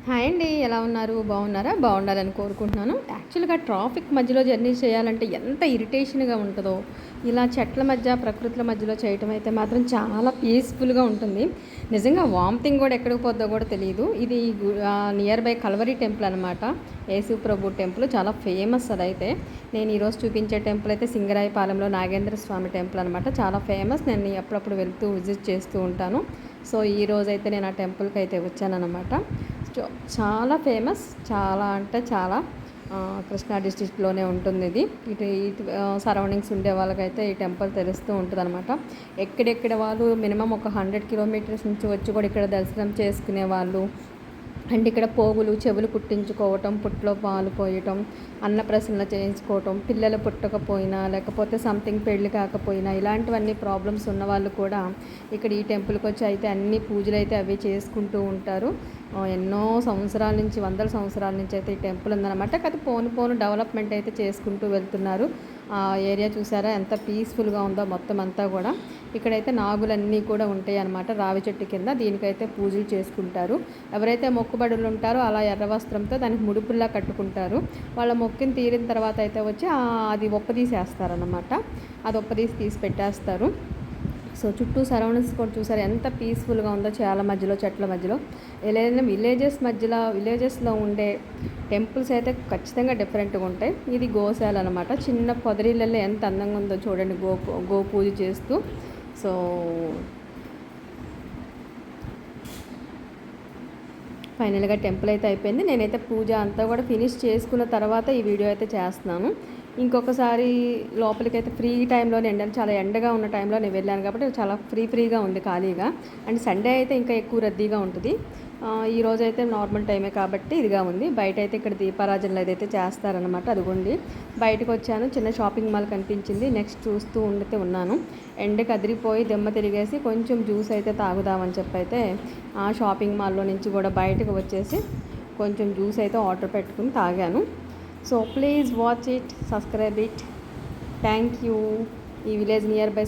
Hi అండి. ఎలా ఉన్నారు? బాగున్నారా? బాగుండాలని కోరుకుంటున్నాను. యాక్చువల్‌గా ట్రాఫిక్ మధ్యలో జర్నీ చేయాలంటే ఎంత ఇరిటేషన్‌గా ఉంటదో, ఇలా చెట్ల మధ్య, ప్రకృతుల మధ్యలో చేయటం అయితే మాత్రం చాలా పీస్‌ఫుల్‌గా ఉంటుంది. నిజంగా వామిటింగ్ కూడా ఎక్కడికి పోద్దో కూడా తెలీదు. ఇది నియర్ బై కల్వరి టెంపుల్ అనమాట. యేసు ప్రభు టెంపుల్ చాలా ఫేమస్ అదైతే. నేను ఈరోజు చూపించే టెంపుల్ అయితే సింగరాయపాలెంలో నాగేంద్ర స్వామి టెంపుల్ అనమాట. చాలా ఫేమస్. నేను అప్పుడప్పుడు వెళ్తూ విజిట్ చేస్తూ ఉంటాను. సో ఈరోజైతే నేను ఆ టెంపుల్కి అయితే వచ్చానన్నమాట. చాలా ఫేమస్. చాలా అంటే చాలా కృష్ణా డిస్ట్రిక్ట్లోనే ఉంటుంది ఇది. ఇటు సరౌండింగ్స్ ఉండే వాళ్ళకైతే ఈ టెంపుల్ తెలుస్తూ ఉంటుంది అనమాట. ఎక్కడెక్కడ వాళ్ళు మినిమం ఒక 100 కిలోమీటర్స్ నుంచి వచ్చి కూడా ఇక్కడ దర్శనం చేసుకునే వాళ్ళు, అండ్ ఇక్కడ పోగులు చెవులు కుట్టించుకోవటం, పుట్లో పాలు పోయటం, అన్నప్రసన్న చేయించుకోవటం, పిల్లలు పుట్టకపోయినా లేకపోతే సంథింగ్ పెళ్ళి కాకపోయినా ఇలాంటివన్నీ ప్రాబ్లమ్స్ ఉన్నవాళ్ళు కూడా ఇక్కడ ఈ టెంపుల్కి వచ్చి అయితే అన్ని పూజలు అయితే అవి చేసుకుంటూ ఉంటారు. ఎన్నో సంవత్సరాల నుంచి, వందల సంవత్సరాల నుంచి అయితే ఈ టెంపుల్ ఉందన్నమాట. కాదు పోను పోను డెవలప్మెంట్ అయితే చేసుకుంటూ వెళ్తున్నారు. ఆ ఏరియా చూసారా ఎంత పీస్ఫుల్గా ఉందో మొత్తం అంతా కూడా. ఇక్కడైతే నాగులన్నీ కూడా ఉంటాయి అన్నమాట రావి చెట్టు కింద. దీనికైతే పూజలు చేసుకుంటారు. ఎవరైతే మొక్కుబడులు ఉంటారో అలా ఎర్ర వస్త్రంతో దానికి ముడుపుల్లా కట్టుకుంటారు. వాళ్ళ మొక్కుని తీరిన తర్వాత అయితే వచ్చి అది ఒప్పదీసేస్తారనమాట. అది తీసి పెట్టేస్తారు. సో చుట్టూ సరౌండింగ్స్ కూడా చూసారు ఎంత పీస్ఫుల్గా ఉందో, చాలా మధ్యలో చెట్ల మధ్యలో. ఏదైనా విలేజెస్లో ఉండే టెంపుల్స్ అయితే ఖచ్చితంగా డిఫరెంట్గా ఉంటాయి. ఇది గోశాల అనమాట. చిన్న పొదరిళ్ళల్లో ఎంత అందంగా ఉందో చూడండి, గో పూజ చేస్తూ. సో ఫైనల్గా టెంపుల్ అయితే అయిపోయింది. నేనైతే పూజ అంతా కూడా ఫినిష్ చేసుకున్న తర్వాత ఈ వీడియో అయితే చేస్తున్నాను. ఇంకొకసారి లోపలికైతే ఫ్రీ టైంలోనే చాలా ఎండగా ఉన్న టైంలో నేను వెళ్ళాను కాబట్టి చాలా ఫ్రీగా ఉంది ఖాళీగా. అండ్ సండే అయితే ఇంకా ఎక్కువ రద్దీగా ఉంటుంది. ఈరోజు అయితే నార్మల్ టైమే కాబట్టి ఇదిగా ఉంది. బయట అయితే ఇక్కడ దీపారాజనలు ఏదైతే చేస్తారనమాట, అదిగోండి. బయటకు వచ్చాను, చిన్న షాపింగ్ మాల్ కనిపించింది. నెక్స్ట్ చూస్తూ ఉండితే ఉన్నాను. ఎండకి అదిరిపోయి దెమ్మ తిరిగేసి కొంచెం జ్యూస్ అయితే తాగుదామని చెప్పి అయితే ఆ షాపింగ్ మాల్లో నుంచి కూడా బయటకు వచ్చేసి కొంచెం జ్యూస్ అయితే ఆర్డర్ పెట్టుకుని తాగాను. So please watch it, subscribe it. Thank you. ఈ విలేజ్ నియర్ బై